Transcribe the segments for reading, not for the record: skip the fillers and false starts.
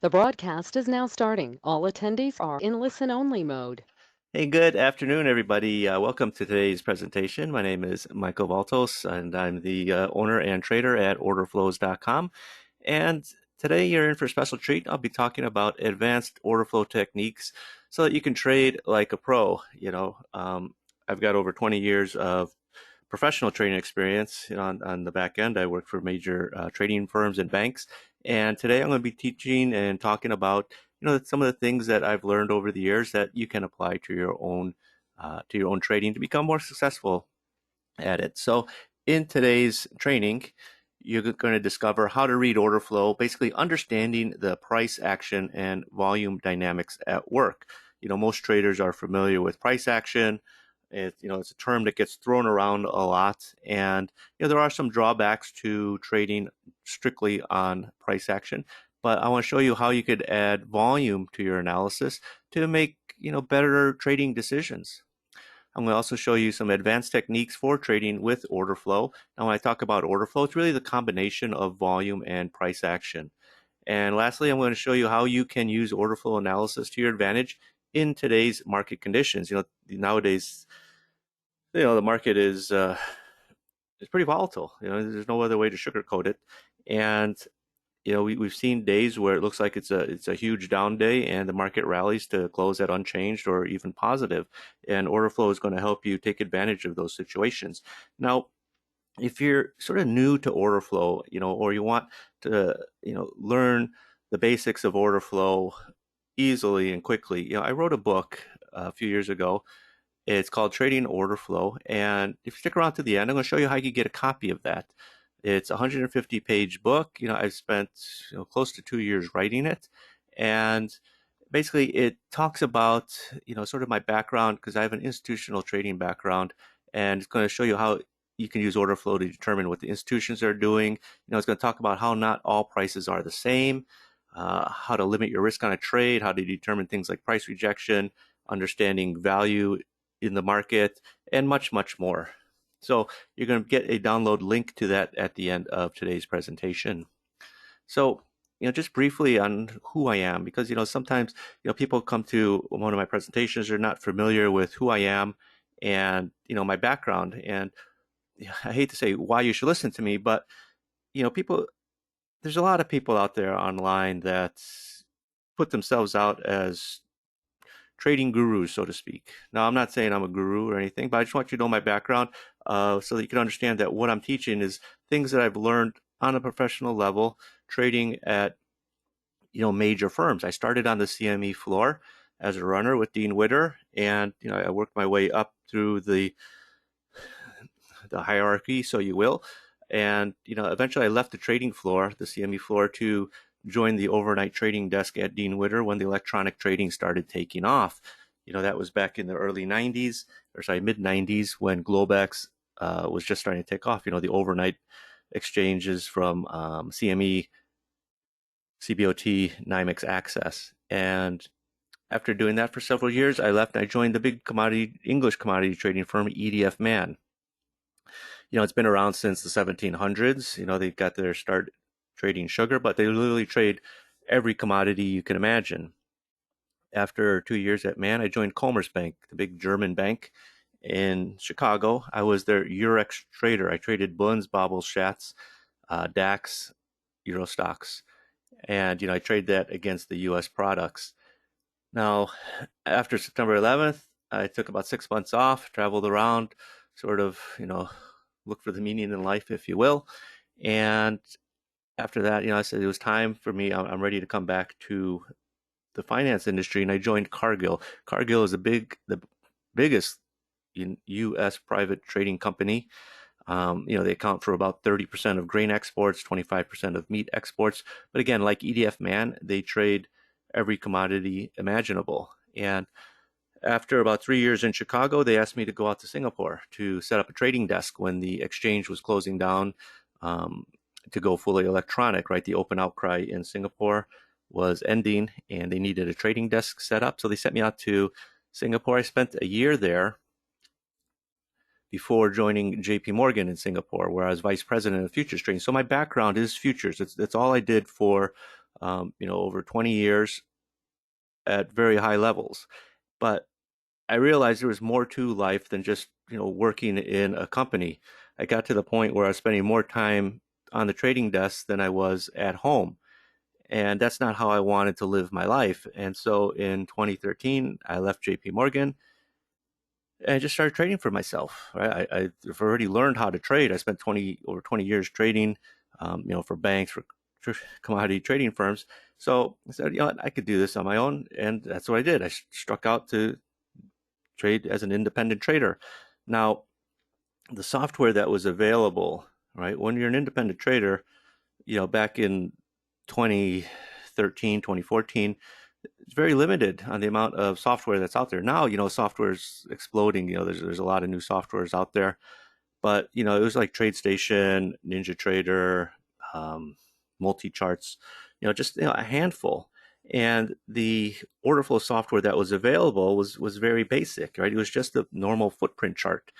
The broadcast is now starting. All attendees are in listen-only mode. Hey, good afternoon, everybody. Welcome to today's presentation. My name is Michael Valtos, and I'm the owner and trader at Orderflows.com. And today you're in for a special treat. I'll be talking about advanced order flow techniques so that you can trade like a pro. I've got over 20 years of professional trading experience. On the back end, I work for major trading firms and banks. And today I'm going to be teaching and talking about some of the things that I've learned over the years that you can apply to your own trading to become more successful at it. So in today's training, you're going to discover how to read order flow, basically understanding the price action and volume dynamics at work. Most traders are familiar with price action. It's a term that gets thrown around a lot, and there are some drawbacks to trading strictly on price action. But I want to show you how you could add volume to your analysis to make better trading decisions. I'm going to also show you some advanced techniques for trading with order flow. Now, when I talk about order flow, it's really the combination of volume and price action. And lastly, I'm going to show you how you can use order flow analysis to your advantage in today's market conditions. Nowadays, the market is pretty volatile. There's no other way to sugarcoat it. And we've seen days where it looks like it's a huge down day and the market rallies to close at unchanged or even positive. And order flow is going to help you take advantage of those situations. Now, if you're sort of new to order flow, or you want to, learn the basics of order flow easily and quickly, I wrote a book a few years ago. It's called Trading Order Flow. And if you stick around to the end, I'm going to show you how you get a copy of that. It's a 150-page book. I've spent close to 2 years writing it. And basically it talks about, sort of my background, because I have an institutional trading background, and it's going to show you how you can use order flow to determine what the institutions are doing. It's going to talk about how not all prices are the same, how to limit your risk on a trade, how to determine things like price rejection, understanding value in the market, and much, much more. So you're going to get a download link to that at the end of today's presentation. So, just briefly on who I am, because, sometimes, people come to one of my presentations, they're not familiar with who I am and, my background. And I hate to say why you should listen to me, but, people, there's a lot of people out there online that put themselves out as trading gurus, so to speak. Now, I'm not saying I'm a guru or anything, but I just want you to know my background so that you can understand that what I'm teaching is things that I've learned on a professional level, trading at major firms. I started on the CME floor as a runner with Dean Witter, and I worked my way up through the hierarchy, so you will. And eventually I left the trading floor, the CME floor, to join the overnight trading desk at Dean Witter when the electronic trading started taking off. That was back in the early 90s, or sorry, mid 90s, when Globex was just starting to take off. The overnight exchanges from CME, CBOT, NYMEX Access. And after doing that for several years, I left and I joined the big English commodity trading firm, EDF Man. It's been around since the 1700s. They got their start trading sugar, but they literally trade every commodity you can imagine. After 2 years at Man, I joined Commerzbank, the big German bank in Chicago. I was their Eurex trader. I traded Bunds, Bobbles, Schatz, DAX, Euro stocks. And, I trade that against the US products. Now, after September 11th, I took about 6 months off, traveled around, sort of, look for the meaning in life, if you will. And after that, I said it was time for me. I'm ready to come back to the finance industry, and I joined Cargill. Cargill is the biggest U.S. private trading company. They account for about 30% of grain exports, 25% of meat exports. But again, like EDF Man, they trade every commodity imaginable. And after about 3 years in Chicago, they asked me to go out to Singapore to set up a trading desk when the exchange was closing down, to go fully electronic, right? The open outcry in Singapore was ending and they needed a trading desk set up. So they sent me out to Singapore. I spent a year there before joining JP Morgan in Singapore, where I was vice president of futures trading. So my background is futures. That's all I did for over 20 years at very high levels. But I realized there was more to life than just, working in a company. I got to the point where I was spending more time on the trading desk than I was at home. And that's not how I wanted to live my life. And so in 2013, I left JP Morgan and I just started trading for myself. Right? I've already learned how to trade. I spent over 20 years trading, for banks, for commodity trading firms. So I said, what, I could do this on my own, and that's what I did. I struck out to trade as an independent trader. Now, the software that was available, right, when you're an independent trader, back in 2013, 2014, it's very limited on the amount of software that's out there. Now, software is exploding. There's a lot of new softwares out there. But it was like TradeStation, NinjaTrader, um, multi-charts, just a handful. And the order flow software that was available was very basic, right? It was just a normal footprint chart.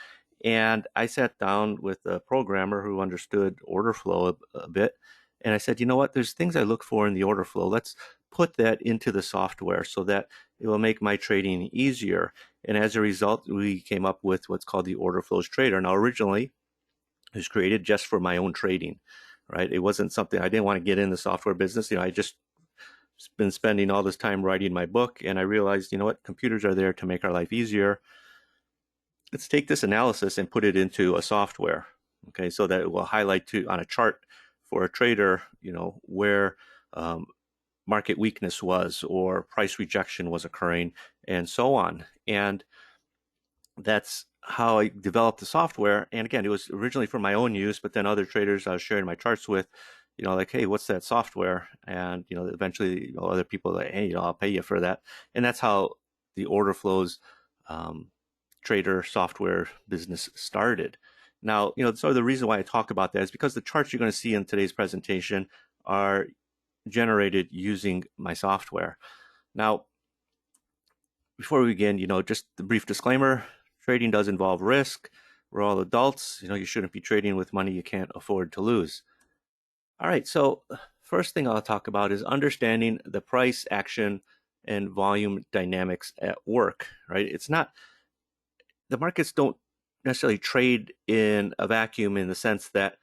And I sat down with a programmer who understood order flow a bit, and I said, you know what? There's things I look for in the order flow. Let's put that into the software so that it will make my trading easier. And as a result, we came up with what's called the Orderflows Trader. Now, originally, it was created just for my own trading, right? It wasn't something I didn't want to get in the software business. I just been spending all this time writing my book, and I realized, what? Computers are there to make our life easier. Let's take this analysis and put it into a software, okay, so that it will highlight on a chart for a trader, where um, market weakness was or price rejection was occurring, and so on. And that's how I developed the software. And again, it was originally for my own use, but then other traders I was sharing my charts with, like, hey, what's that software? And eventually, other people are like, hey, I'll pay you for that. And that's how the order flows um, trader software business started. Now, so the reason why I talk about that is because the charts you're going to see in today's presentation are generated using my software. Now, before we begin, just the brief disclaimer, trading does involve risk. We're all adults. You shouldn't be trading with money you can't afford to lose. All right, so first thing I'll talk about is understanding the price action and volume dynamics at work, right? It's not, the markets don't necessarily trade in a vacuum in the sense that,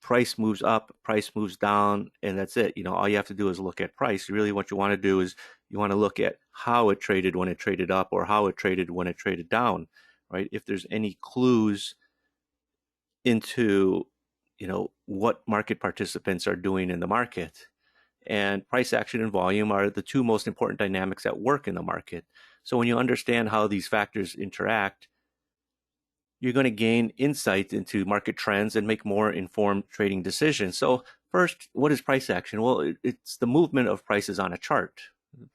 price moves up, price moves down, and that's it. All you have to do is look at price. Really, what you want to do is you want to look at how it traded when it traded up or how it traded when it traded down, right? If there's any clues into, what market participants are doing in the market. And price action and volume are the two most important dynamics at work in the market. So when you understand how these factors interact, you're going to gain insight into market trends and make more informed trading decisions. So first, what is price action? Well, it's the movement of prices on a chart.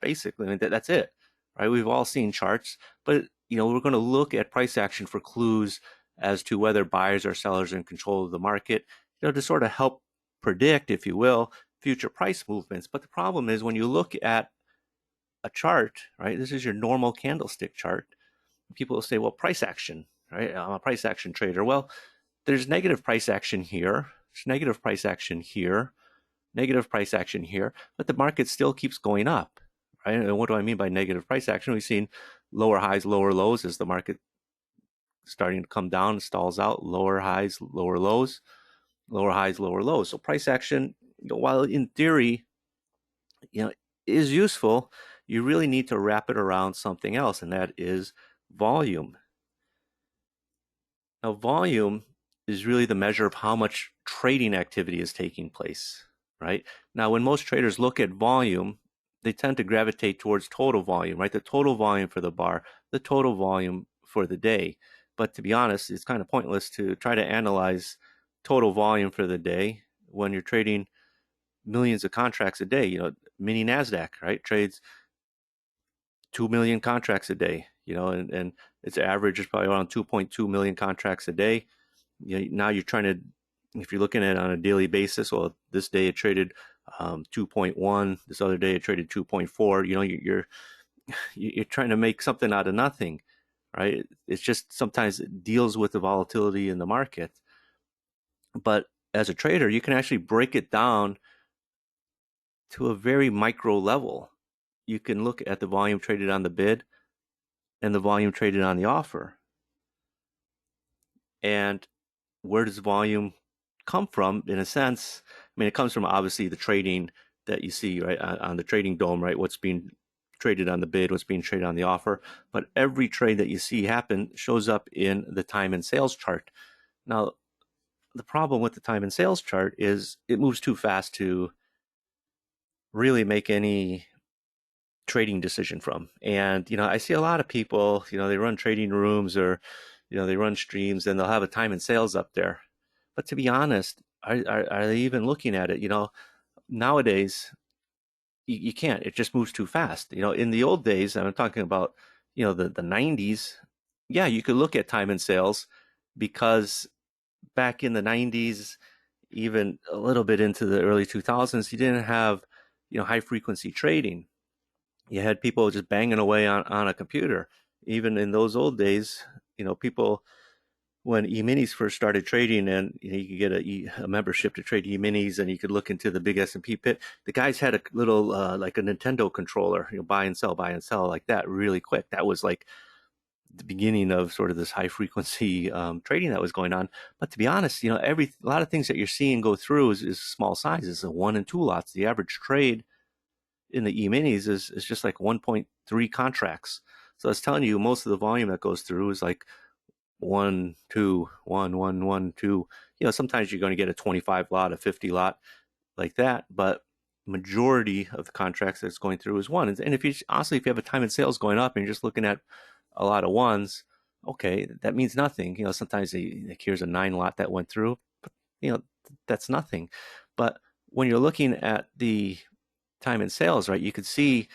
Basically, I mean, that's it, right? We've all seen charts, but we're going to look at price action for clues as to whether buyers or sellers are in control of the market, to sort of help predict, if you will, future price movements. But the problem is when you look at a chart, right? This is your normal candlestick chart. People will say, well, price action, right? I'm a price action trader. Well, there's negative price action here, there's negative price action here, negative price action here, but the market still keeps going up, right? And what do I mean by negative price action? We've seen lower highs, lower lows as the market starting to come down, stalls out, lower highs, lower lows, lower highs, lower lows. So price action, while in theory, you know, is useful, you really need to wrap it around something else, and that is volume. Now, volume is really the measure of how much trading activity is taking place, right? Now, when most traders look at volume, they tend to gravitate towards total volume, right? The total volume for the bar, the total volume for the day. But to be honest, it's kind of pointless to try to analyze total volume for the day when you're trading millions of contracts a day. Mini NASDAQ, right? Trades 2 million contracts a day, and its average is probably around 2.2 million contracts a day. Now you're trying to, if you're looking at it on a daily basis, well, this day it traded 2.1, this other day it traded 2.4. You're trying to make something out of nothing, right? It's just sometimes it deals with the volatility in the market. But as a trader, you can actually break it down to a very micro level. You can look at the volume traded on the bid and the volume traded on the offer. And where does volume come from? In a sense, I mean, it comes from obviously the trading that you see right on the trading dome, right? What's being traded on the bid, what's being traded on the offer. But every trade that you see happen shows up in the time and sales chart. Now, the problem with the time and sales chart is it moves too fast to really make any trading decision from. And, I see a lot of people, they run trading rooms or, they run streams and they'll have a time and sales up there. But to be honest, are they even looking at it? Nowadays, you can't. It just moves too fast. In the old days, and I'm talking about, the 90s, yeah, you could look at time and sales because back in the 90s, even a little bit into the early 2000s, you didn't have, high frequency trading. You had people just banging away on a computer. Even in those old days, people when e-minis first started trading, and you could get a membership to trade e-minis, and you could look into the big S&P pit. The guys had a little like a Nintendo controller, buy and sell like that really quick. That was like the beginning of sort of this high frequency trading that was going on. But to be honest, a lot of things that you're seeing go through is small sizes, a 1 and 2 lots. The average trade in the e-minis is just like 1.3 contracts. So I was telling you, most of the volume that goes through is like 1, 2, 1, 1, 1, 2. Sometimes you're going to get a 25 lot, a 50 lot like that, but majority of the contracts that's going through is one. And if you honestly, if you have a time and sales going up and you're just looking at a lot of ones, okay, that means nothing. Sometimes like here's a 9 lot that went through, but that's nothing. But when you're looking at the time in sales, right, you could see,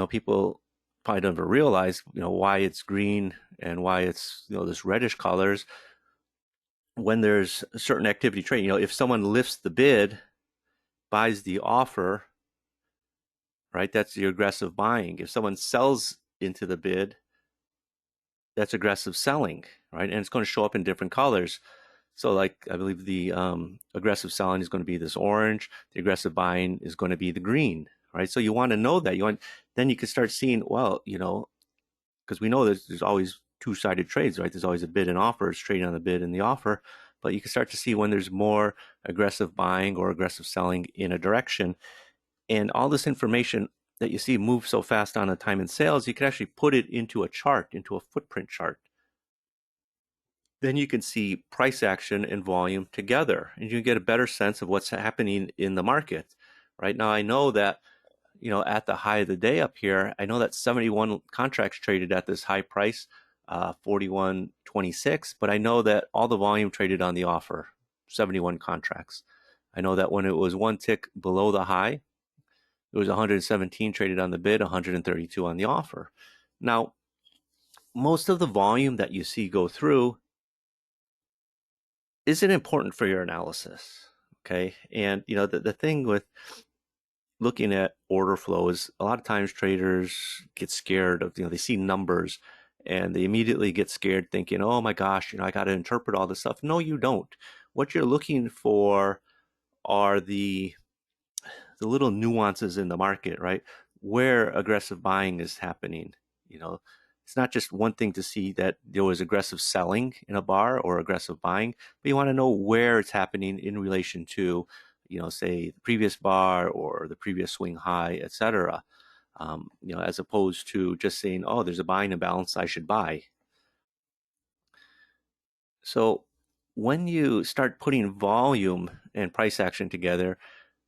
people probably don't ever realize, why it's green and why it's, this reddish colors when there's a certain activity trading. If someone lifts the bid, buys the offer, right, that's the aggressive buying. If someone sells into the bid, that's aggressive selling, right? And it's going to show up in different colors. So, like, I believe the aggressive selling is going to be this orange. The aggressive buying is going to be the green, right? So you want to know that. Then you can start seeing, well, because we know there's always two-sided trades, right? There's always a bid and offer. It's trading on the bid and the offer. But you can start to see when there's more aggressive buying or aggressive selling in a direction. And all this information that you see move so fast on a time and sales, you can actually put it into a chart, into a footprint chart. Then you can see price action and volume together, and you can get a better sense of what's happening in the market. Right now, I know that, at the high of the day up here, I know that 71 contracts traded at this high price, 41.26, but I know that all the volume traded on the offer, 71 contracts. I know that when it was one tick below the high, it was 117 traded on the bid, 132 on the offer. Now, most of the volume that you see go through isn't important for your analysis. Okay. And, the thing with looking at order flow is a lot of times traders get scared of, they see numbers and they immediately get scared thinking, oh my gosh, I got to interpret all this stuff. No, you don't. What you're looking for are the little nuances in the market, right? Where aggressive buying is happening. You know, it's not just one thing to see that there was aggressive selling in a bar or aggressive buying, but you want to know where it's happening in relation to, say the previous bar or the previous swing high, etc. As opposed to just saying, oh, there's a buying imbalance, I should buy. So when you start putting volume and price action together,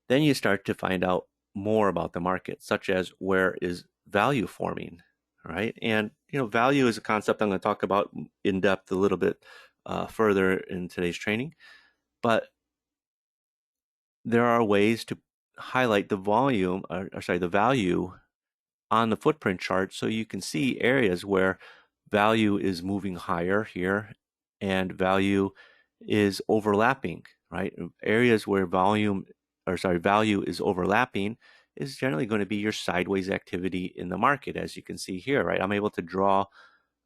then you start to find out more about the market, such as where is value forming, right? And value is a concept I'm going to talk about in depth a little bit further in today's training. But there are ways to highlight the volume, or sorry, the value on the footprint chart, so you can see areas where value is moving higher here and value is overlapping, right? Areas where value is overlapping is generally going to be your sideways activity in the market, as you can see here, right? I'm able to draw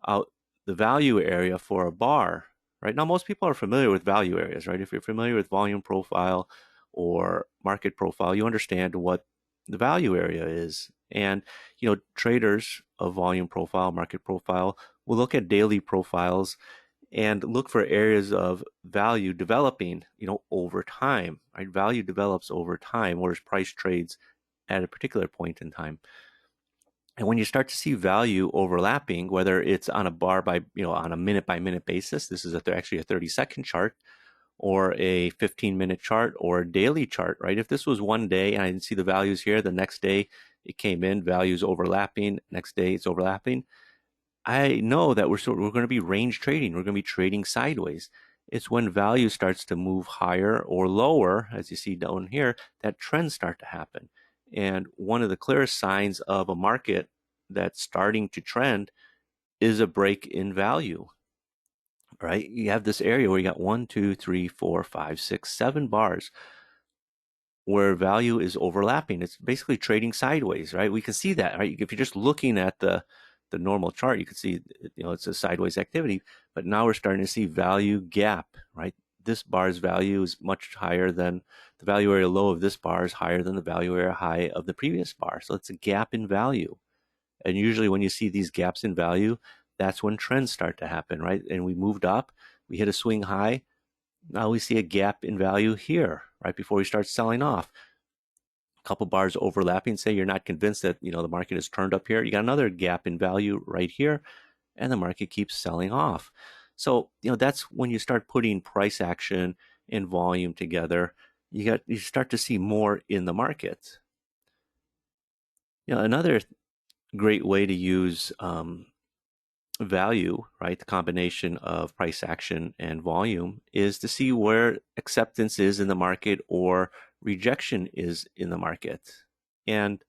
out the value area for a bar, right? Now, most people are familiar with value areas, right? If you're familiar with volume profile or market profile, you understand what the value area is. And, traders of volume profile, market profile, will look at daily profiles and look for areas of value developing, over time, right? Value develops over time, whereas price trades at a particular point in time. And when you start to see value overlapping, whether it's on a bar by, on a minute by minute basis, this is actually a 30-second chart, or a 15-minute chart, or a daily chart, right? If this was one day and I didn't see the values here, the next day it came in, values overlapping, next day it's overlapping, I know that we're going to be range trading. We're going to be trading sideways. It's when value starts to move higher or lower, as you see down here, that trends start to happen. And one of the clearest signs of a market that's starting to trend is a break in value, right? You have this area where you got 1, 2, 3, 4, 5, 6, 7 bars where value is overlapping. It's basically trading sideways, right? We can see that, right? If you're just looking at the normal chart, you can see, it's a sideways activity, but now we're starting to see value gap, right? This bar's value is much higher than the value area low of this bar is higher than the value area high of the previous bar. So it's a gap in value. And usually when you see these gaps in value, that's when trends start to happen, right? And we moved up, we hit a swing high. Now we see a gap in value here, right before we start selling off. A couple bars overlapping, say you're not convinced that, the market is turned up here. You got another gap in value right here, and the market keeps selling off. So, that's when you start putting price action and volume together. You start to see more in the market. Another great way to use value, right, the combination of price action and volume, is to see where acceptance is in the market or rejection is in the market. And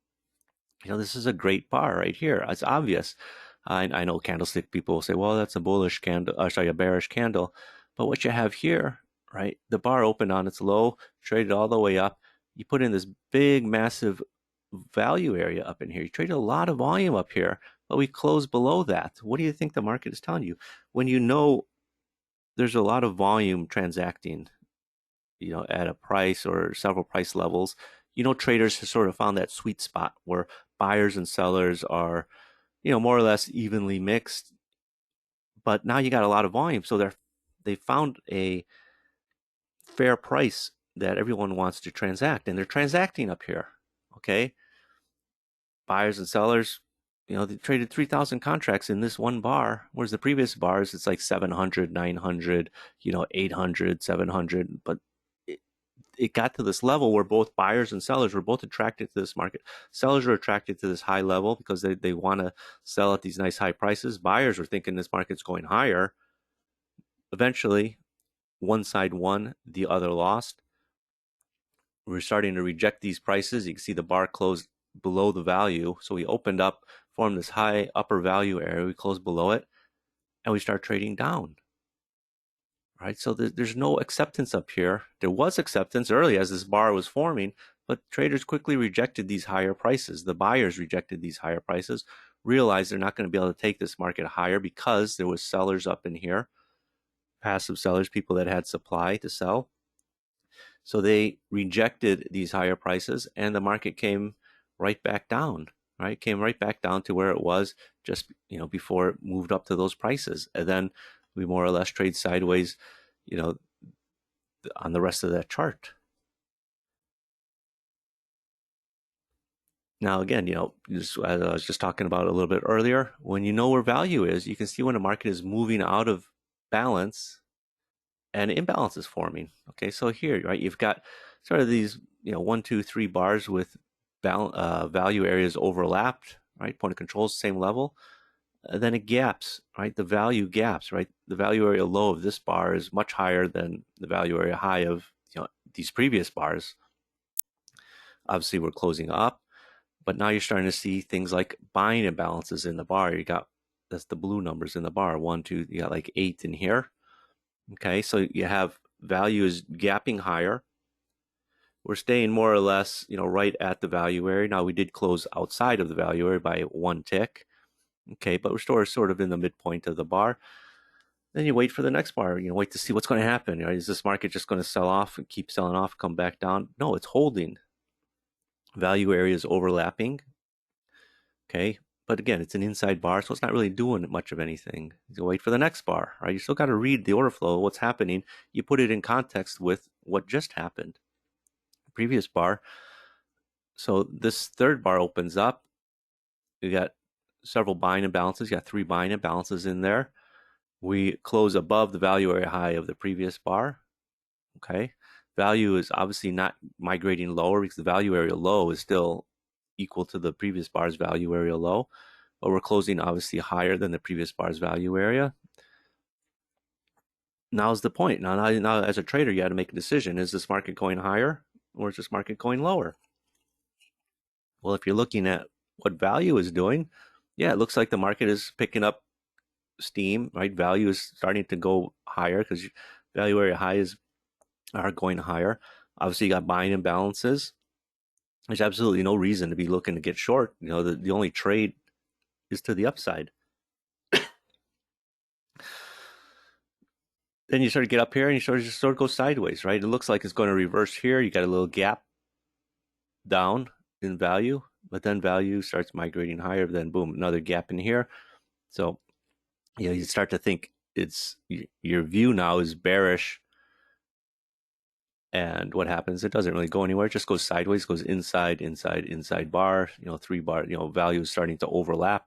this is a great bar right here. It's obvious. I know candlestick people will say, well, that's a bullish candle, a bearish candle. But what you have here, right, the bar opened on its low, traded all the way up. You put in this big, massive value area up in here. You traded a lot of volume up here, but we closed below that. What do you think the market is telling you? When there's a lot of volume transacting, at a price or several price levels, traders have sort of found that sweet spot where buyers and sellers are, more or less evenly mixed. But now you got a lot of volume, so they found a fair price that everyone wants to transact, and they're transacting up here. Okay, buyers and sellers, they traded 3,000 contracts in this one bar, whereas the previous bars, it's like 700, 900, 800, 700. But it got to this level where both buyers and sellers were both attracted to this market. Sellers are attracted to this high level because they want to sell at these nice high prices. Buyers are thinking this market's going higher. Eventually, one side won, the other lost. We're starting to reject these prices. You can see the bar closed below the value. So we opened up, formed this high upper value area. We closed below it, and we start trading down. Right? So there's no acceptance up here. There was acceptance early as this bar was forming, but traders quickly rejected these higher prices. The buyers rejected these higher prices, realized they're not going to be able to take this market higher because there was sellers up in here, passive sellers, people that had supply to sell. So they rejected these higher prices, and the market came right back down. Right, came right back down to where it was just before it moved up to those prices, and then we more or less trade sideways, on the rest of that chart. Now, again, just as I was just talking about a little bit earlier, when you know where value is, you can see when the market is moving out of balance and imbalance is forming. Okay, so here, right, you've got sort of these, 1, 2, 3 bars with value areas overlapped, right? Point of control is the same level. Then it gaps, right? The value gaps, right? The value area low of this bar is much higher than the value area high of these previous bars. Obviously, we're closing up, but now you're starting to see things like buying imbalances in the bar. That's the blue numbers in the bar. 1, 2, you got like 8 in here. Okay, so you have value is gapping higher. We're staying more or less, right at the value area. Now we did close outside of the value area by 1 tick. Okay, but we're still sort of in the midpoint of the bar. Then you wait for the next bar. Wait to see what's going to happen. Is this market just going to sell off and keep selling off, come back down? No, it's holding. Value area is overlapping. Okay. But again, it's an inside bar, so it's not really doing much of anything. You wait for the next bar, right? You still got to read the order flow, what's happening. You put it in context with what just happened. Previous bar. So this third bar opens up. You got several buying imbalances. You got 3 buying imbalances in there. We close above the value area high of the previous bar. Okay. Value is obviously not migrating lower because the value area low is still equal to the previous bar's value area low, but we're closing obviously higher than the previous bar's value area. Now's the point. Now as a trader, you got to make a decision. Is this market going higher or is this market going lower? Well, if you're looking at what value is doing, yeah, it looks like the market is picking up steam, right? Value is starting to go higher because value area highs are going higher. Obviously, you got buying imbalances. There's absolutely no reason to be looking to get short. The only trade is to the upside. Then you sort of get up here and you sort of go sideways, right? It looks like it's going to reverse here. You got a little gap down in value, but then value starts migrating higher. Then boom, another gap in here. So you start to think it's your view now is bearish. And what happens? It doesn't really go anywhere. It just goes sideways, goes inside bar, 3 bar, value is starting to overlap.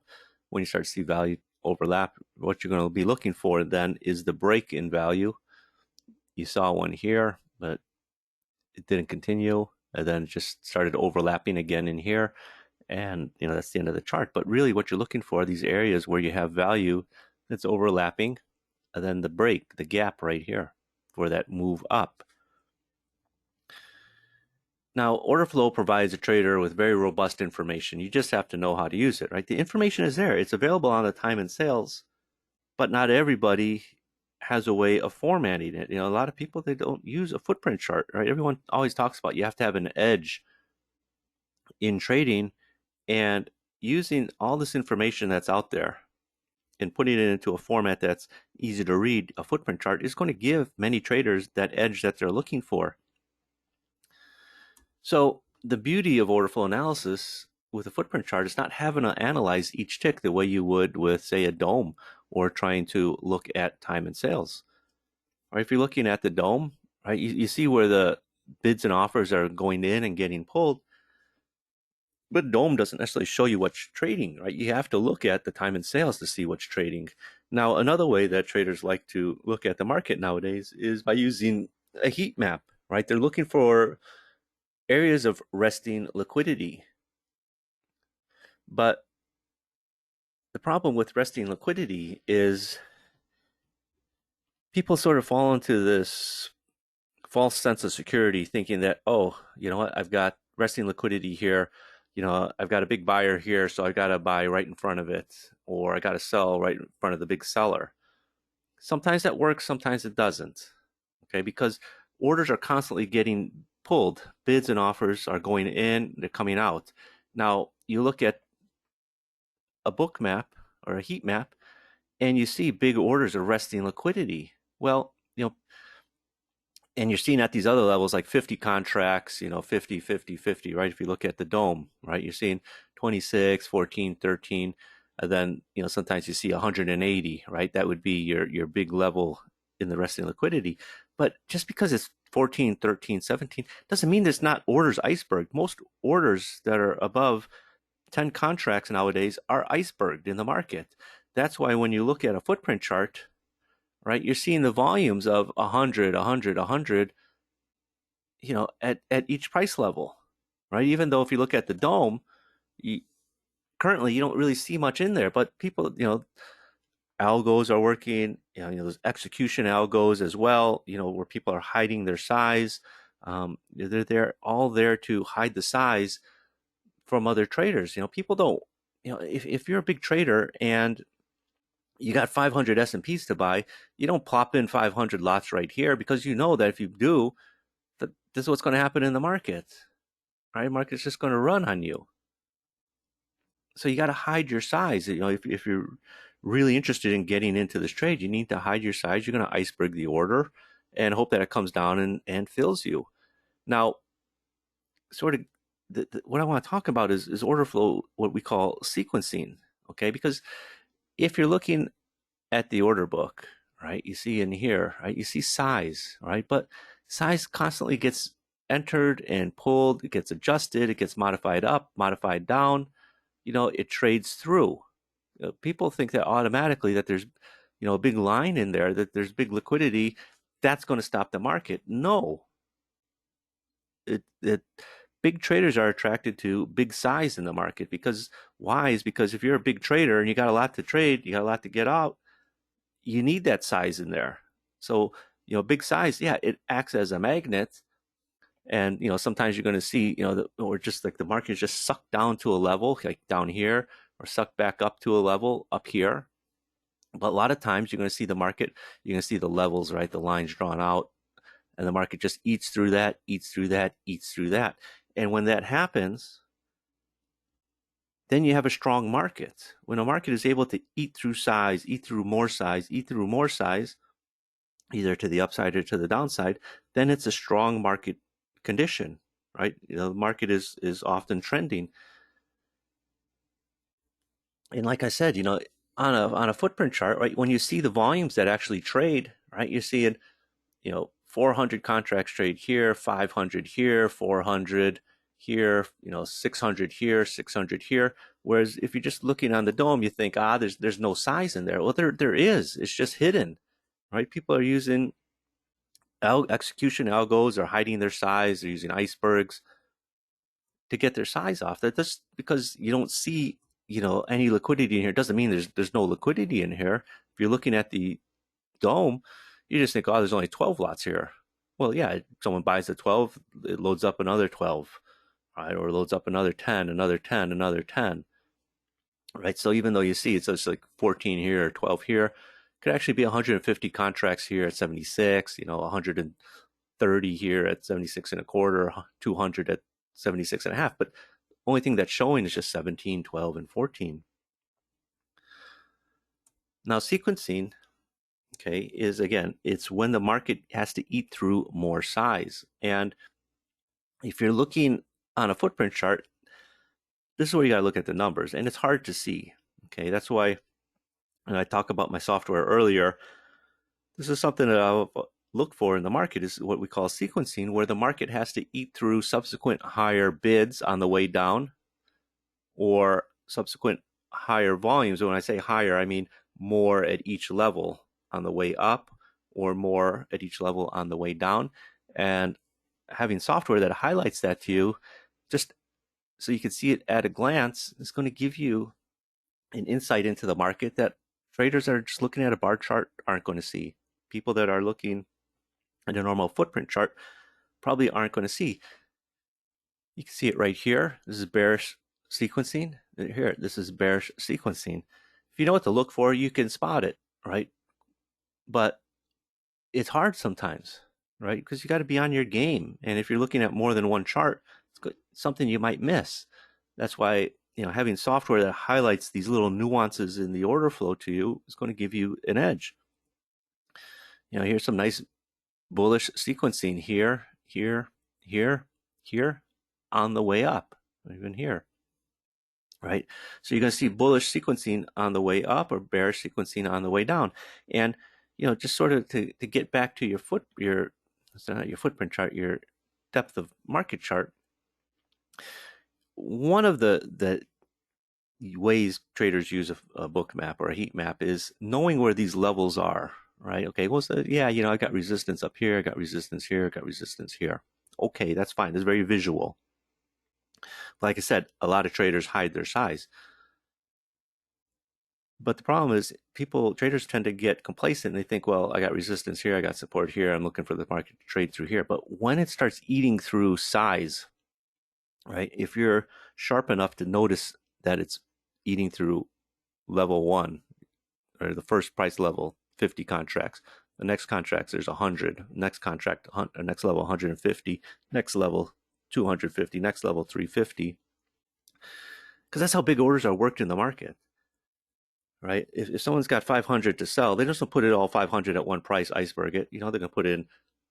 When you start to see value overlap, what you're going to be looking for then is the break in value. You saw one here, but it didn't continue. And then it just started overlapping again in here. And, that's the end of the chart. But really what you're looking for are these areas where you have value that's overlapping, and then the break, the gap right here for that move up. Now, Orderflow provides a trader with very robust information. You just have to know how to use it, right? The information is there. It's available on the time and sales, but not everybody has a way of formatting it. A lot of people, they don't use a footprint chart, right? Everyone always talks about you have to have an edge in trading, and using all this information that's out there and putting it into a format that's easy to read, a footprint chart, is going to give many traders that edge that they're looking for. So the beauty of order flow analysis with a footprint chart is not having to analyze each tick the way you would with, say, a DOM or trying to look at time and sales. Right? If you're looking at the DOM, right, you see where the bids and offers are going in and getting pulled, but DOM doesn't necessarily show you what's trading, right? You have to look at the time and sales to see what's trading. Now, another way that traders like to look at the market nowadays is by using a heat map, right? They're looking for areas of resting liquidity. But the problem with resting liquidity is people sort of fall into this false sense of security thinking that, oh, you know what, I've got resting liquidity here. I've got a big buyer here, so I got to buy right in front of it, or I got to sell right in front of the big seller. Sometimes that works, sometimes it doesn't. Okay, because orders are constantly getting pulled. Bids and offers are going in, they're coming out. Now, you look at a book map or a heat map, and you see big orders arresting liquidity. Well, and you're seeing at these other levels like 50 contracts, 50, 50, 50, right? If you look at the dome, right, you're seeing 26, 14, 13, and then, sometimes you see 180, right? That would be your big level in the resting liquidity. But just because it's 14, 13, 17 doesn't mean there's not orders iceberg. Most orders that are above 10 contracts nowadays are iceberged in the market. That's why when you look at a footprint chart, right, you're seeing the volumes of 100, 100, 100, at each price level, right? Even though if you look at the dome, currently you don't really see much in there, but people, algos are working, those execution algos as well, where people are hiding their size. They're all there to hide the size from other traders. People don't, if you're a big trader and you got 500 S&Ps to buy, you don't plop in 500 lots right here, because you know that if you do, this is what's going to happen in the market, right? Market's just going to run on you. So you got to hide your size. If you're really interested in getting into this trade, you need to hide your size. You're going to iceberg the order and hope that it comes down and fills you. Now, sort of what I want to talk about is order flow, what we call sequencing. Okay, because if you're looking at the order book, right, you see in here, right, you see size, right, but size constantly gets entered and pulled, it gets adjusted, it gets modified up, modified down, it trades through. People think that automatically that there's, a big line in there, that there's big liquidity, that's going to stop the market. No, it big traders are attracted to big size in the market because why is because if you're a big trader and you got a lot to trade, you got a lot to get out, you need that size in there. So, big size, yeah, it acts as a magnet. And, sometimes you're going to see, or just like the market is just sucked down to a level, like down here, or sucked back up to a level up here. But a lot of times you're going to see the market, you're going to see the levels, right? The lines drawn out, and the market just eats through that, eats through that, eats through that. And when that happens, then you have a strong market. When a market is able to eat through size, eat through more size, eat through more size, either to the upside or to the downside, then it's a strong market condition, right? The market is often trending. And like I said, on a footprint chart, right, when you see the volumes that actually trade, right, you're seeing, 400 contracts trade here, 500 here, 400 here, 600 here, 600 here. Whereas if you're just looking on the dome, you think, there's no size in there. Well, there is. It's just hidden, right? People are using execution algos, are hiding their size. They're using icebergs to get their size off. That just because you don't see, any liquidity in here doesn't mean there's no liquidity in here. If you're looking at the dome, you just think, there's only 12 lots here. Well, yeah, someone buys the 12, it loads up another 12, right? Or loads up another 10, another 10, another 10, right? So even though you see it's just like 14 here or 12 here, could actually be 150 contracts here at 76, 130 here at 76 and a quarter, 200 at 76 and a half. But only thing that's showing is just 17, 12, and 14. Now, sequencing, okay, is again, it's when the market has to eat through more size. And if you're looking on a footprint chart, this is where you got to look at the numbers, and it's hard to see. Okay, that's why when I talk about my software earlier, this is something that I'll look for in the market is what we call sequencing, where the market has to eat through subsequent higher bids on the way down or subsequent higher volumes. When I say higher, I mean more at each level on the way up or more at each level on the way down. And having software that highlights that to you, just so you can see it at a glance, is going to give you an insight into the market that traders that are just looking at a bar chart aren't going to see. People that are looking at a normal footprint chart probably aren't going to see. You can see it right here. This is bearish sequencing. Here, this is bearish sequencing. If you know what to look for, you can spot it, right? But it's hard sometimes, right? Because you got to be on your game. And if you're looking at more than one chart, it's something you might miss. That's why, having software that highlights these little nuances in the order flow to you is going to give you an edge. Here's some nice bullish sequencing here, here, here, here, on the way up, even here, right? So you're going to see bullish sequencing on the way up or bearish sequencing on the way down. And, just sort of to get back to it's not your footprint chart, your depth of market chart. One of the ways traders use a book map or a heat map is knowing where these levels are, right? Okay, well, so, yeah, I got resistance up here, I got resistance here, I got resistance here. Okay, that's fine. It's very visual. Like I said, a lot of traders hide their size. But the problem is traders tend to get complacent and they think, well, I got resistance here, I got support here, I'm looking for the market to trade through here. But when it starts eating through size, right, if you're sharp enough to notice that it's eating through level one, or the first price level, 50 contracts. The next contracts, there's 100. Next contract, next level, 150. Next level, 250. Next level, 350. Because that's how big orders are worked in the market, right? If someone's got 500 to sell, they just don't put it all 500 at one price, iceberg it. They're going to put in,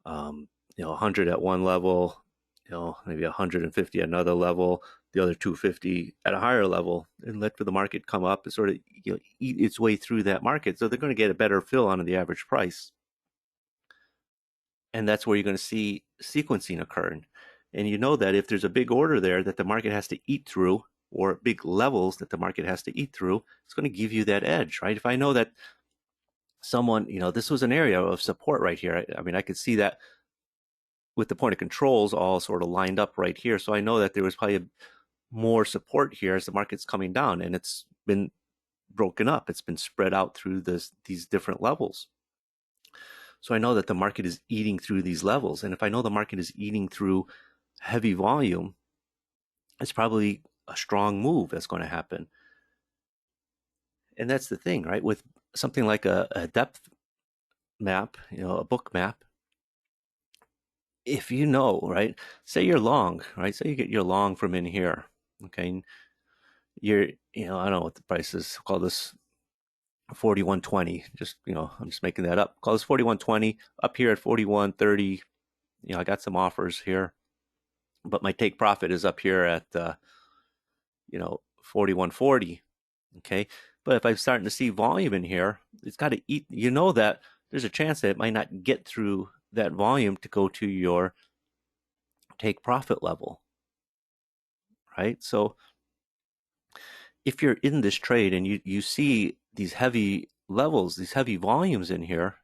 100 at one level, maybe 150 at another level, the other 250 at a higher level, and let for the market come up and sort of eat its way through that market. So they're going to get a better fill on the average price, and that's where you're going to see sequencing occurring. And you know that if there's a big order there that the market has to eat through, or big levels that the market has to eat through, it's going to give you that edge, right? If I know that someone, this was an area of support right here. I mean, I could see that with the point of controls all sort of lined up right here. So I know that there was probably more support here as the market's coming down, and it's been broken up. It's been spread out through these different levels. So I know that the market is eating through these levels. And if I know the market is eating through heavy volume, it's probably a strong move that's going to happen. And that's the thing, right? With something like a depth map, a book map, if you know, right, say you're long, right? Say you get your long from in here, okay? You're, I don't know what the price is. Call this 41.20. Just, I'm just making that up. Call this 41.20. Up here at 41.30. I got some offers here, but my take profit is up here at 41.40. Okay, but if I'm starting to see volume in here, it's got to eat. That there's a chance that it might not get through that volume to go to your take profit level, right? So if you're in this trade and you see these heavy levels, these heavy volumes in here,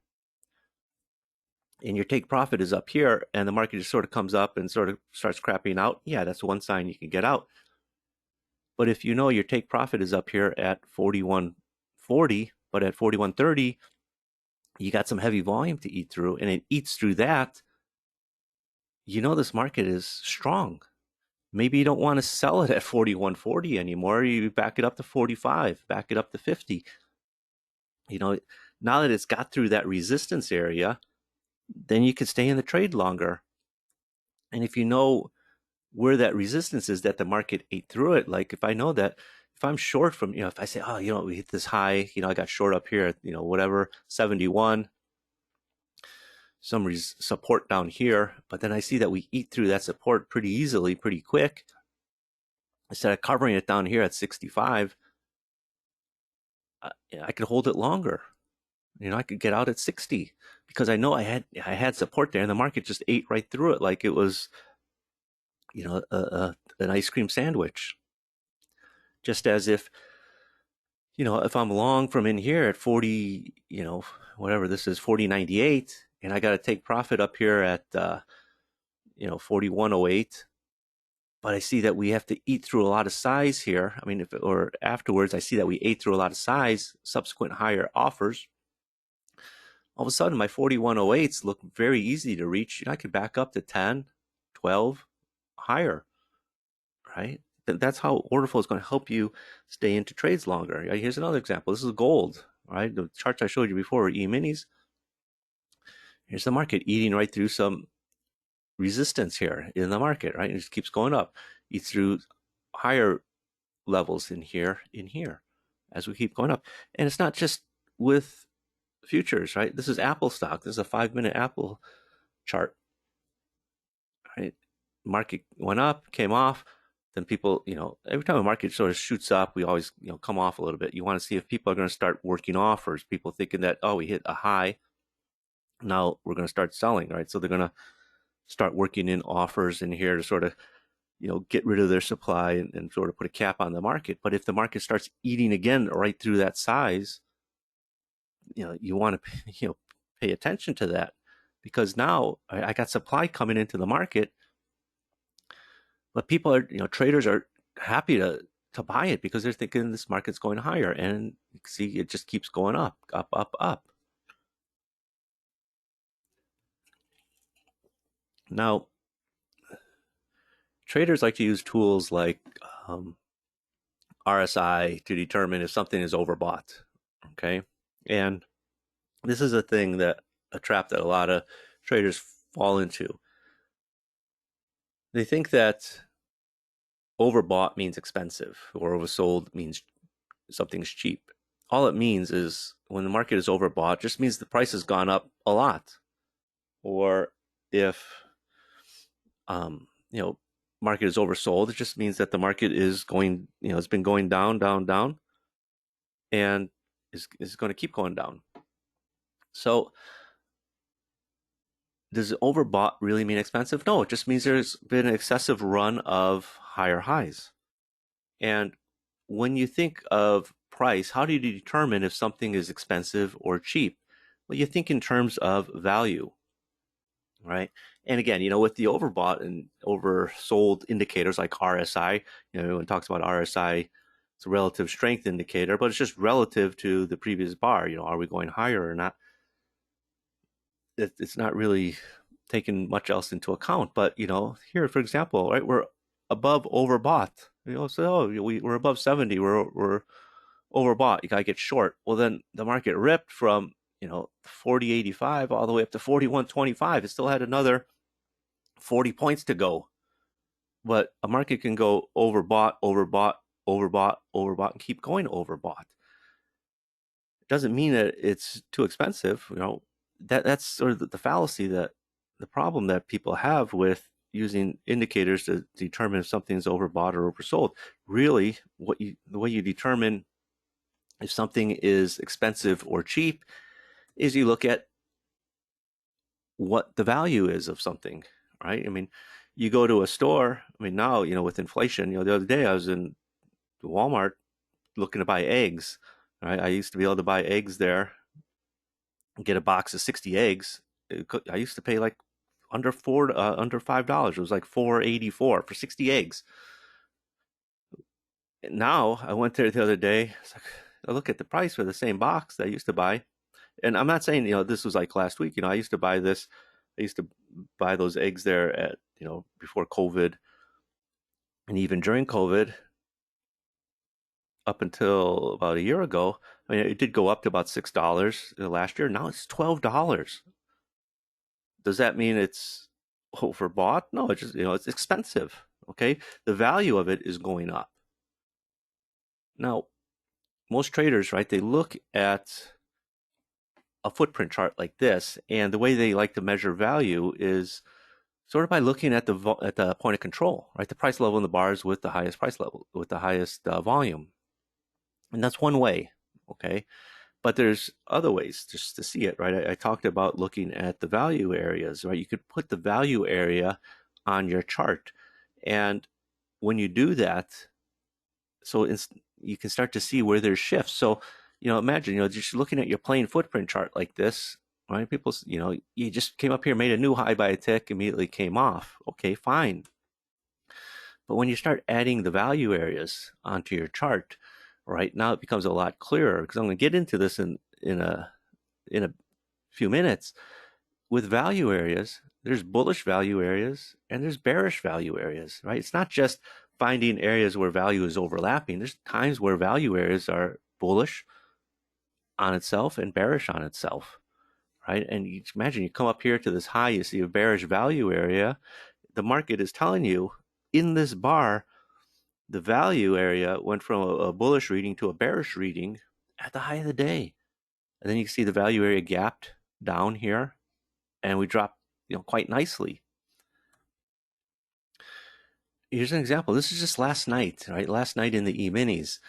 and your take profit is up here, and the market just sort of comes up and sort of starts crapping out, yeah, that's one sign you can get out. But if you know your take profit is up here at 41.40, but at 41.30, you got some heavy volume to eat through, and it eats through that, this market is strong. Maybe you don't want to sell it at 41.40 anymore. You back it up to 45, back it up to 50. Now that it's got through that resistance area, then you can stay in the trade longer. And if you know where that resistance is that the market ate through it, like if I know that, if I'm short from, if I say, oh, we hit this high, I got short up here at, whatever, 71, some support down here, but then I see that we eat through that support pretty easily, pretty quick. Instead of covering it down here at 65, I could hold it longer. I could get out at 60 because I know I had support there, and the market just ate right through it like it was, an ice cream sandwich. Just as if I'm long from in here at 40, whatever this is, 40.98, and I got to take profit up here at 41.08, but I see that we have to eat through a lot of size here. I mean, or afterwards, I see that we ate through a lot of size, subsequent higher offers. All of a sudden, my 41.08s look very easy to reach. I could back up to 10, 12, higher, right? That's how Orderflow is going to help you stay into trades longer. Here's another example. This is gold, right? The charts I showed you before were E-minis. Here's the market eating right through some resistance here in the market, right? It just keeps going up. Eats through higher levels in here, as we keep going up. And it's not just with futures, right? This is Apple stock. This is a 5-minute Apple chart, right? Market went up, came off. Then people, every time a market sort of shoots up, we always, come off a little bit. You want to see if people are going to start working offers. People thinking that, we hit a high. Now we're going to start selling, right? So they're going to start working in offers in here to sort of, get rid of their supply and sort of put a cap on the market. But if the market starts eating again right through that size, you want to, pay attention to that, because now I got supply coming into the market, but people are, traders are happy to buy it because they're thinking this market's going higher, and you see it just keeps going up, up, up, up. Now, traders like to use tools like RSI to determine if something is overbought. Okay, and this is a trap that a lot of traders fall into. They think that overbought means expensive, or oversold means something's cheap. All it means is when the market is overbought, just means the price has gone up a lot. Or if you know, market is oversold. It just means that the market is going, it's been going down, down, down, and is going to keep going down. So does overbought really mean expensive? No, it just means there's been an excessive run of higher highs. And when you think of price, how do you determine if something is expensive or cheap? Well, you think in terms of value, right? And again, with the overbought and oversold indicators like RSI, it talks about RSI, it's a relative strength indicator, but it's just relative to the previous bar. Are we going higher or not? It's not really taking much else into account. But here, for example, right, we're above overbought. So we're above 70. We're overbought. You gotta get short. Well, then the market ripped from 40.85 all the way up to 41.25. It still had another 40 points to go. But a market can go overbought, overbought, overbought, overbought, and keep going overbought. It doesn't mean that it's too expensive. That's sort of the fallacy, that the problem that people have with using indicators to determine if something's overbought or oversold. Really, the way you determine if something is expensive or cheap is you look at what the value is of something, right? I mean, you go to a store. I mean, now with inflation. The other day I was in Walmart looking to buy eggs. Right, I used to be able to buy eggs there, get a box of 60 eggs. I used to pay like under $5. It was like $4.84 for 60 eggs. Now I went there the other day. It's like, I look at the price for the same box that I used to buy, and I'm not saying this was like last week. I used to buy this. I used to buy those eggs there at before COVID, and even during COVID, up until about a year ago. I mean, it did go up to about $6 last year. Now it's $12. Does that mean it's overbought? No, it's just it's expensive. Okay, the value of it is going up. Now, most traders, right? They look at a footprint chart like this, and the way they like to measure value is sort of by looking at the point of control, right? The price level in the bars with the highest price level, with the highest volume, and that's one way. Okay, but there's other ways just to see it, right? I talked about looking at the value areas, right? You could put the value area on your chart, and when you do that, so you can start to see where there's shifts. So, imagine, just looking at your plain footprint chart like this, right? People, you just came up here, made a new high by a tick, immediately came off. Okay, fine. But when you start adding the value areas onto your chart, right now it becomes a lot clearer, because I'm going to get into this in a few minutes. With value areas, there's bullish value areas and there's bearish value areas, right? It's not just finding areas where value is overlapping. There's times where value areas are bullish on itself and bearish on itself, right? And you imagine you come up here to this high, you see a bearish value area. The market is telling you in this bar, the value area went from a bullish reading to a bearish reading at the high of the day. And then you can see the value area gapped down here, and we dropped quite nicely. Here's an example. This is just last night, right? Last night in the E-minis.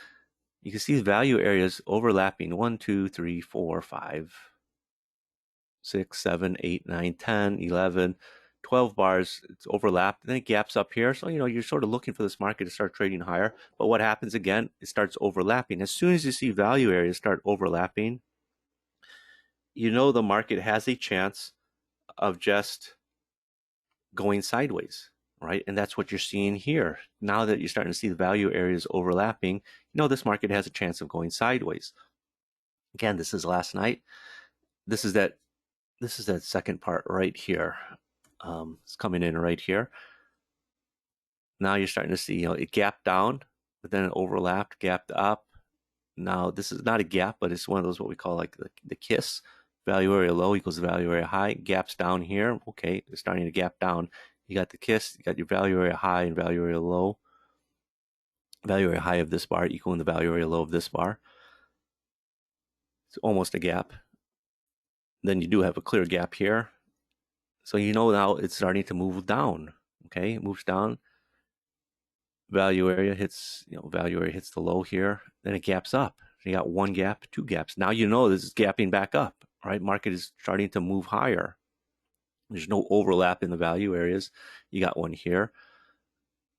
You can see the value areas overlapping 1, 2, 3, 4, 5, 6, 7, 8, 9, 10, 11, 12 bars. It's overlapped. Then it gaps up here. So, you're sort of looking for this market to start trading higher. But what happens again? It starts overlapping. As soon as you see value areas start overlapping, the market has a chance of just going sideways, right? And that's what you're seeing here. Now that you're starting to see the value areas overlapping, this market has a chance of going sideways. Again, this is last night. This is that second part right here. It's coming in right here. Now you're starting to see, it gapped down, but then it overlapped, gapped up. Now this is not a gap, but it's one of those what we call like the kiss. Value area low equals value area high. Gaps down here. Okay, it's starting to gap down. You got the kiss, you got your value area high and value area low. Value area high of this bar equaling the value area low of this bar. It's almost a gap. Then you do have a clear gap here. So now it's starting to move down. Okay, it moves down. Value area hits, value area hits the low here. Then it gaps up. So you got one gap, two gaps. Now you know this is gapping back up, right? Market is starting to move higher. There's no overlap in the value areas. You got one here,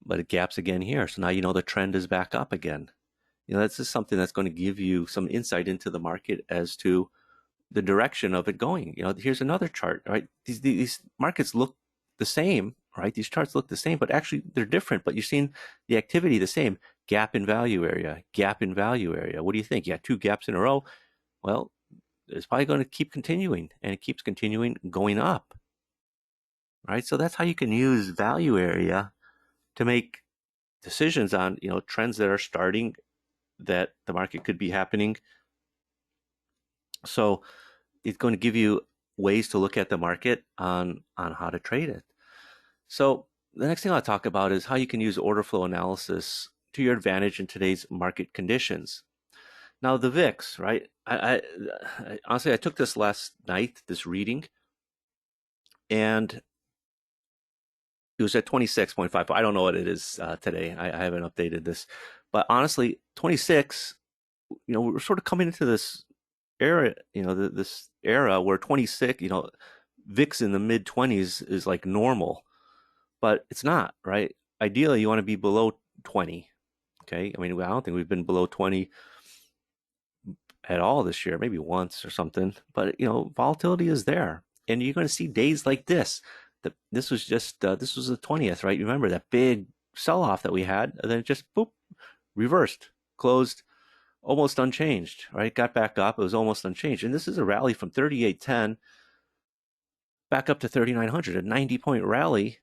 but it gaps again here. So now you know the trend is back up again. That's just something that's going to give you some insight into the market as to the direction of it going. Here's another chart, right? These markets look the same, right? These charts look the same, but actually they're different. But you're seeing the activity the same. Gap in value area, gap in value area. What do you think? You got two gaps in a row. Well, it's probably going to keep continuing, and it keeps continuing going up, right? So that's how you can use value area to make decisions on trends that are starting, that the market could be happening. So it's going to give you ways to look at the market on how to trade it. So the next thing I'll talk about is how you can use order flow analysis to your advantage in today's market conditions. Now the VIX, right? I honestly, I took this last night, this reading, and it was at 26.5. I don't know what it is today. I haven't updated this, but honestly, 26. We're sort of coming into this era, this era where 26, VIX in the mid 20s is like normal, but it's not, right? Ideally, you want to be below 20. Okay. I mean, I don't think we've been below 20 at all this year, maybe once or something, but volatility is there. And you're going to see days like this. This was this was the 20th, right? You remember that big sell off that we had, and then it just boop, reversed, closed almost unchanged, right? Got back up. It was almost unchanged. And this is a rally from 38.10 back up to 3,900, a 90-point rally.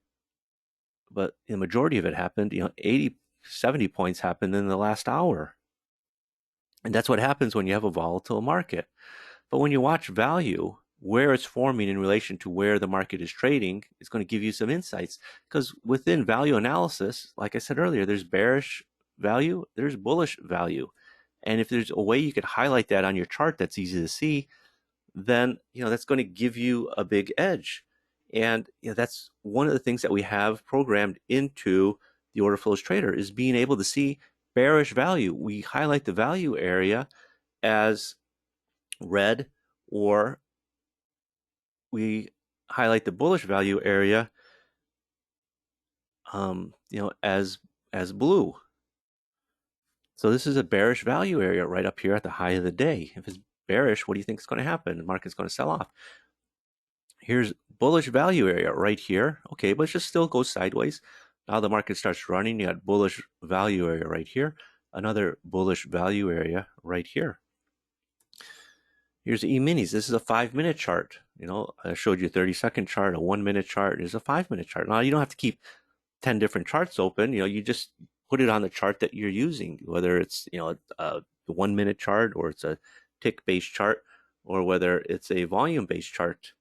But the majority of it happened, 80, 70 points happened in the last hour. And that's what happens when you have a volatile market. But when you watch value, where it's forming in relation to where the market is trading, it's going to give you some insights. Because within value analysis, like I said earlier, there's bearish value, there's bullish value. And if there's a way you could highlight that on your chart that's easy to see, then that's going to give you a big edge. And that's one of the things that we have programmed into the order flows trader, is being able to see bearish value. We highlight the value area as red, or we highlight the bullish value area as blue. So this is a bearish value area right up here at the high of the day. If it's bearish, what do you think is going to happen? The market's going to sell off. Here's bullish value area right here. Okay, but it just still goes sideways. Now the market starts running. You got bullish value area right here. Another bullish value area right here. Here's the E-minis. This is a 5-minute chart. I showed you a 30-second chart, a 1-minute chart. Here's a 5-minute chart. Now you don't have to keep 10 different charts open. You just put it on the chart that you're using, whether it's a 1-minute chart, or it's a tick-based chart, or whether it's a volume-based chart.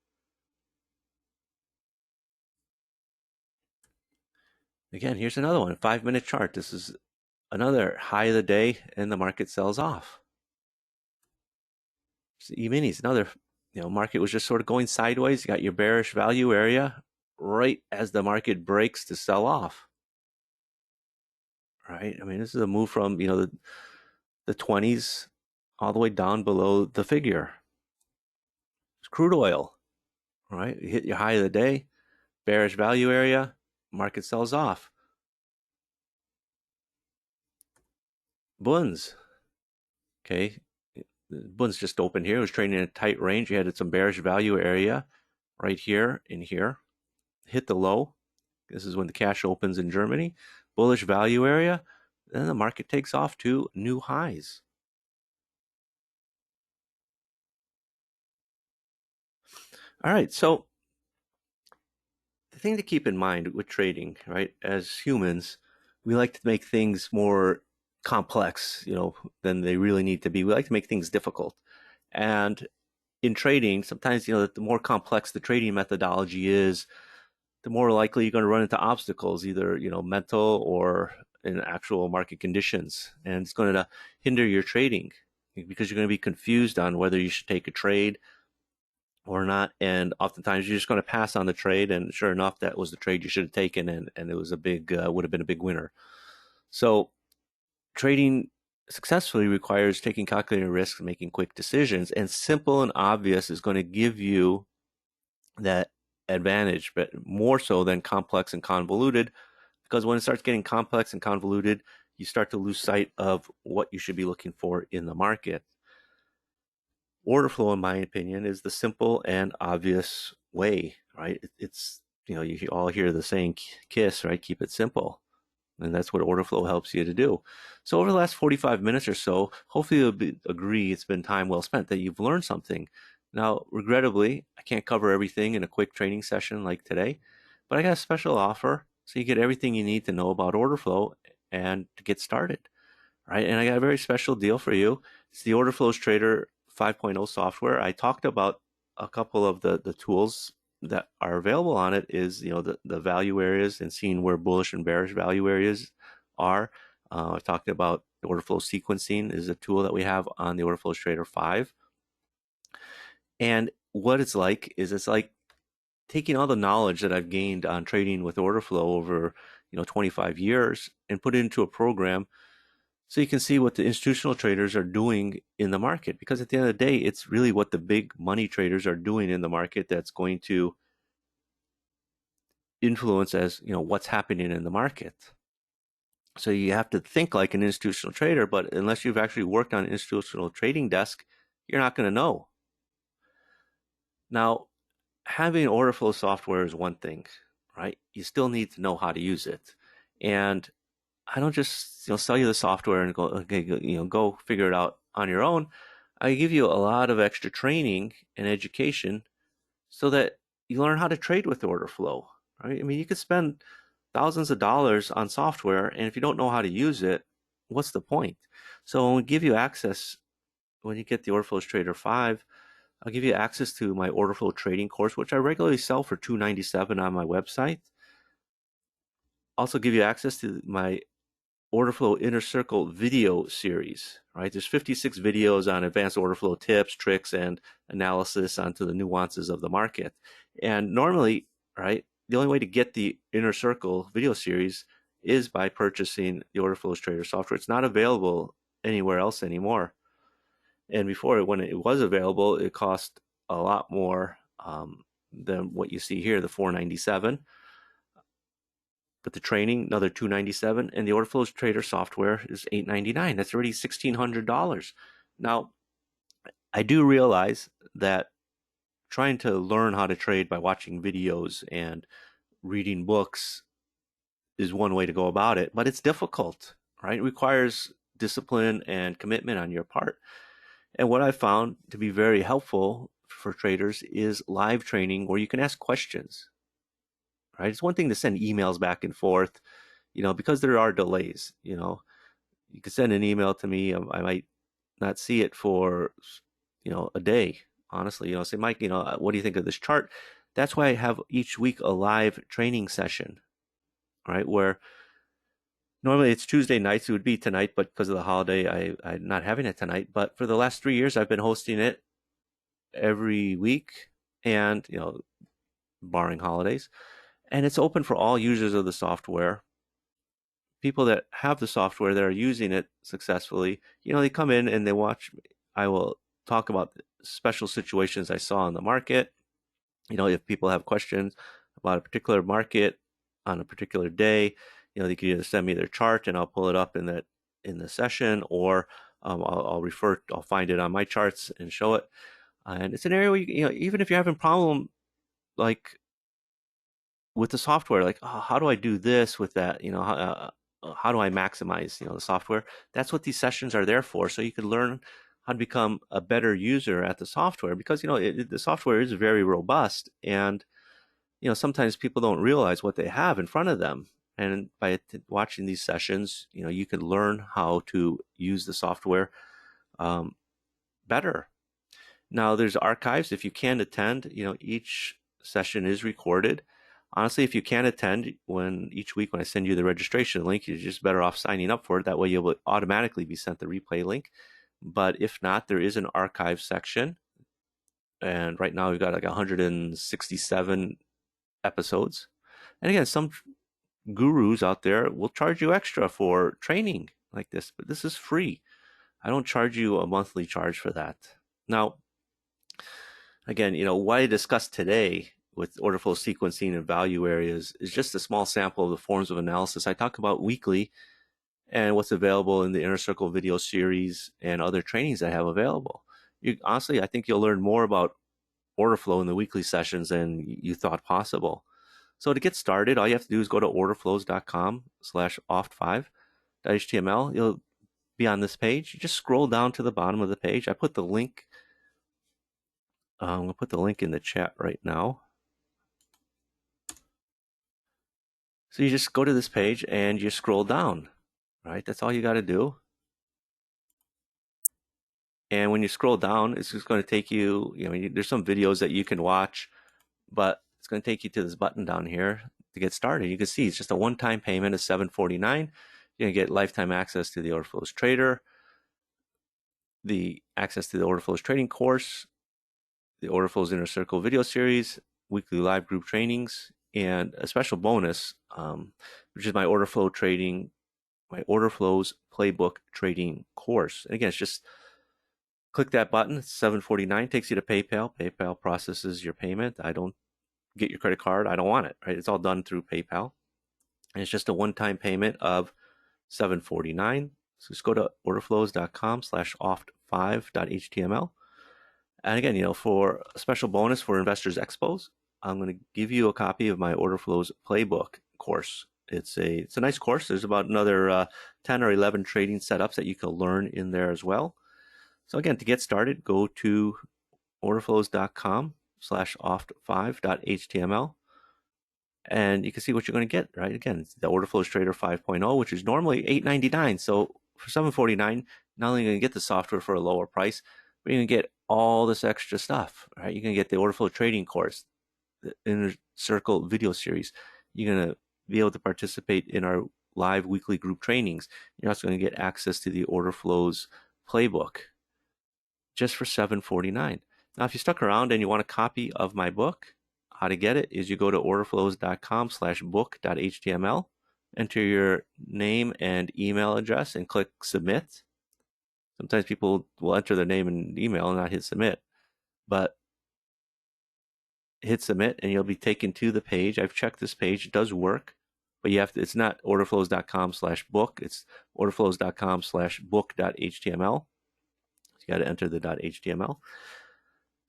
Again, here's another one, a 5-minute chart. This is another high of the day, and the market sells off. E-minis, another, market was just sort of going sideways. You got your bearish value area right as the market breaks to sell off. Right? I mean, this is a move from, the 20s all the way down below the figure. It's crude oil, right? You hit your high of the day, bearish value area, market sells off. Bunds, okay, Bunds just opened here. It was trading in a tight range. You had some bearish value area right here in here. Hit the low. This is when the cash opens in Germany. Bullish value area. Then the market takes off to new highs. All right, so the thing to keep in mind with trading, right, as humans, we like to make things more complex, than they really need to be. We like to make things difficult. And in trading, sometimes, the more complex the trading methodology is, the more likely you're going to run into obstacles, either, mental or in actual market conditions. And it's going to hinder your trading, because you're going to be confused on whether you should take a trade, or not. And oftentimes you're just going to pass on the trade. And sure enough, that was the trade you should have taken. And it was would have been a big winner. So trading successfully requires taking calculated risks, making quick decisions, and simple and obvious is going to give you that advantage, but more so than complex and convoluted, because when it starts getting complex and convoluted, you start to lose sight of what you should be looking for in the market. Order flow, in my opinion, is the simple and obvious way, right? It's, you all hear the saying KISS, right? Keep it simple. And that's what order flow helps you to do. So over the last 45 minutes or so, hopefully you'll agree it's been time well spent, that you've learned something. Now, regrettably, I can't cover everything in a quick training session like today, but I got a special offer so you get everything you need to know about order flow and to get started, right? And I got a very special deal for you. It's the Orderflows Trader 5.0 software. I talked about a couple of the tools that are available on it is, the value areas and seeing where bullish and bearish value areas are. I talked about the order flow sequencing is a tool that we have on the Orderflows Trader 5. And what it's like taking all the knowledge that I've gained on trading with order flow over, 25 years and put it into a program so you can see what the institutional traders are doing in the market. Because at the end of the day, it's really what the big money traders are doing in the market that's going to influence as what's happening in the market. So you have to think like an institutional trader, but unless you've actually worked on an institutional trading desk, you're not going to know. Now, having order flow software is one thing, right? You still need to know how to use it. And I don't just sell you the software and go, okay, go figure it out on your own. I give you a lot of extra training and education so that you learn how to trade with order flow, right? I mean, you could spend thousands of dollars on software, and if you don't know how to use it, what's the point? So when we give you access, when you get the Orderflows Trader 5, I'll give you access to my order flow trading course, which I regularly sell for $297 on my website. Also give you access to my order flow inner circle video series, right? There's 56 videos on advanced order flow tips, tricks, and analysis onto the nuances of the market. And normally, right, the only way to get the inner circle video series is by purchasing the order flows trader software. It's not available anywhere else anymore. And before, when it was available, it cost a lot more than what you see here, the $497. But the training, another $297, and the Orderflows Trader software is $899. That's already $1,600. Now, I do realize that trying to learn how to trade by watching videos and reading books is one way to go about it, but it's difficult, right? It requires discipline and commitment on your part. And what I found to be very helpful for traders is live training where you can ask questions, right? It's one thing to send emails back and forth, because there are delays, you could send an email to me. I might not see it for, a day, honestly, say, Mike, what do you think of this chart? That's why I have each week a live training session, right? Where normally it's Tuesday nights. It would be tonight, but because of the holiday, I'm not having it tonight. But for the last 3 years, I've been hosting it every week and, barring holidays. And it's open for all users of the software. People that have the software that are using it successfully, they come in and they watch. I will talk about special situations I saw in the market. If people have questions about a particular market on a particular day, they can either send me their chart and I'll pull it up in the session, or I'll find it on my charts and show it. And it's an area where even if you're having a problem like with the software, like, oh, how do I do this with that? How do I maximize, the software? That's what these sessions are there for. So you can learn how to become a better user at the software, because, the software is very robust, and, sometimes people don't realize what they have in front of them. And by watching these sessions, you can learn how to use the software better. Now, there's archives. If you can't attend, each session is recorded. Honestly, if you can't attend each week when I send you the registration link, you're just better off signing up for it. That way you'll automatically be sent the replay link. But if not, there is an archive section and right now we've got like 167 episodes. And again, some gurus out there will charge you extra for training like this, but this is free. I don't charge you a monthly charge for that. Now, again, what I discussed today with order flow sequencing and value areas is just a small sample of the forms of analysis I talk about weekly and what's available in the Inner Circle video series and other trainings I have available. Honestly, I think you'll learn more about order flow in the weekly sessions than you thought possible. So to get started, all you have to do is go to orderflows.com/oft5.html. You'll be on this page. You just scroll down to the bottom of the page. I put the link. I'm gonna put the link in the chat right now. So you just go to this page and you scroll down, right? That's all you got to do. And when you scroll down, it's just going to take you, there's some videos that you can watch, but it's going to take you to this button down here to get started. You can see it's just a one-time payment of $7.49. You're going to get lifetime access to the Orderflows Trader, the access to the Orderflows Trading course, the Orderflows Inner Circle video series, weekly live group trainings, and a special bonus, which is my Orderflows Playbook Trading course. And again, it's just click that button. It's $7.49. Takes you to PayPal. PayPal processes your payment. I don't get your credit card. I don't want it. Right? It's all done through PayPal, and it's just a one-time payment of $7.49. So just go to orderflows.com/oft5.html. And again, for a special bonus for Investors Expos, I'm going to give you a copy of my Orderflows Playbook course. It's a nice course. There's about another 10 or 11 trading setups that you can learn in there as well. So again, to get started, go to orderflows.com/oft5.html, and you can see what you're going to get, right? Again, it's the Orderflows Trader 5.0, which is normally $8.99. So for $7.49, not only are you going to get the software for a lower price, but you're going to get all this extra stuff, right? You're going to get the Orderflow Trading course, the Inner Circle video series. You're going to be able to participate in our live weekly group trainings. You're also going to get access to the Orderflows playbook, just for $7.49. Now, if you stuck around and you want a copy of my book, how to get it is you go to orderflows.com/book.html, enter your name and email address, and click submit. Sometimes people will enter their name and email and not hit submit, but hit submit and you'll be taken to the page. I've checked this page. It does work, but it's not orderflows.com/book. It's orderflows.com/book.html. You got to enter the .html.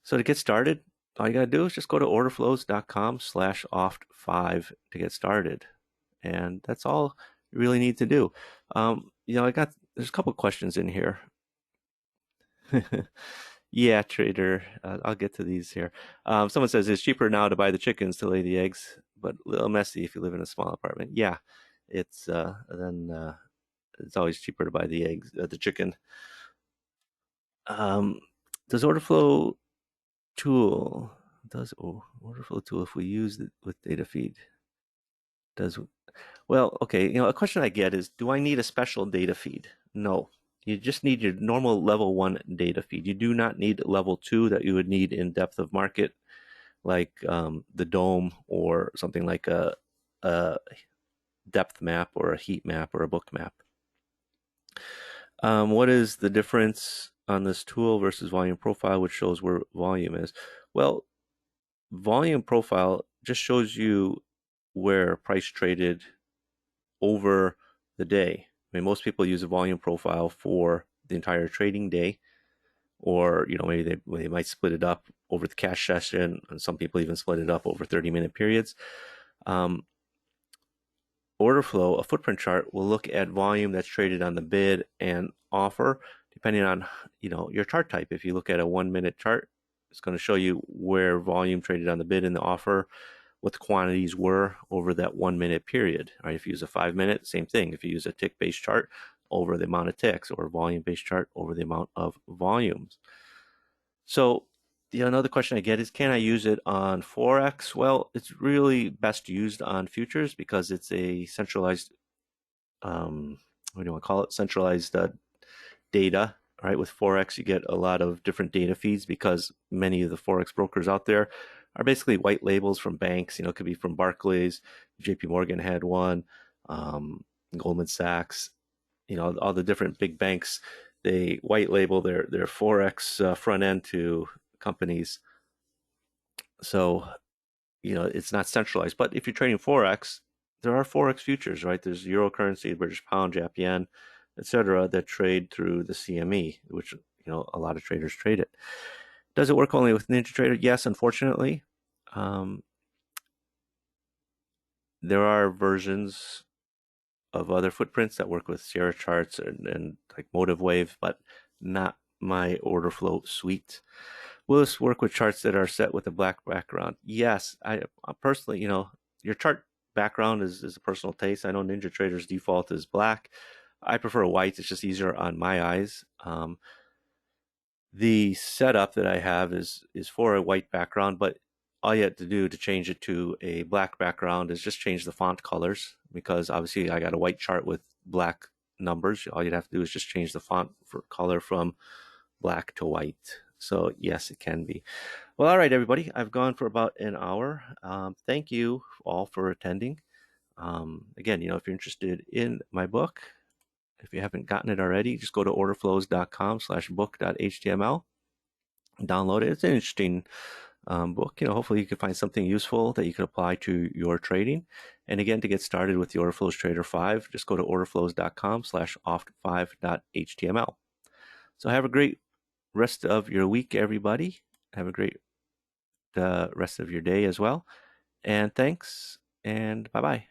So to get started, all you got to do is just go to orderflows.com/oft5 to get started. And that's all you really need to do. There's a couple questions in here. Yeah, trader. I'll get to these here. Someone says it's cheaper now to buy the chickens to lay the eggs, but a little messy if you live in a small apartment. Yeah, it's it's always cheaper to buy the eggs, the chicken. Does Orderflow tool Orderflow tool, if we use it with data feed, okay, a question I get is, do I need a special data feed? No, you just need your normal level 1 data feed. You do not need level 2 that you would need in depth of market, like the dome or something like a depth map or a heat map or a book map. What is the difference on this tool versus volume profile, which shows where volume is? Well, volume profile just shows you where price traded over the day. I mean, most people use a volume profile for the entire trading day, or maybe they might split it up over the cash session, and some people even split it up over 30-minute periods. Order flow, a footprint chart, will look at volume that's traded on the bid and offer, depending on your chart type. If you look at a 1-minute chart, it's going to show you where volume traded on the bid and the offer, what the quantities were over that 1-minute period. Right? If you use a 5-minute, same thing. If you use a tick-based chart, over the amount of ticks, or a volume-based chart, over the amount of volumes. So another question I get is, can I use it on Forex? Well, it's really best used on futures because it's a centralized, what do you want to call it? Centralized data, right? With Forex, you get a lot of different data feeds because many of the Forex brokers out there are basically white labels from banks. It could be from Barclays, JP Morgan had one, um, Goldman Sachs, all the different big banks. They white label their Forex front end to companies. So, it's not centralized. But if you're trading Forex, there are Forex futures, right? There's Euro currency, British pound, Jap yen, etc., that trade through the CME, which a lot of traders trade it. Does it work only with NinjaTrader? Yes, unfortunately. Um, there are versions of other footprints that work with Sierra charts and like Motive Wave, but not my order flow suite. Will this work with charts that are set with a black background? Yes, I personally, your chart background is a personal taste. I know NinjaTrader's default is black. I prefer white. It's just easier on my eyes. The setup that I have is for a white background, but all you have to do to change it to a black background is just change the font colors, because obviously I got a white chart with black numbers. All you'd have to do is just change the font for color from black to white. So yes, it can be. Well, all right, everybody. I've gone for about an hour. Thank you all for attending. Again, if you're interested in my book, if you haven't gotten it already, just go to orderflows.com/book.html. Download it. It's an interesting book. Hopefully you can find something useful that you can apply to your trading. And again, to get started with the Orderflows Trader 5, just go to orderflows.com/oft5.html. So have a great rest of your week, everybody. Have a great rest of your day as well. And thanks, and bye-bye.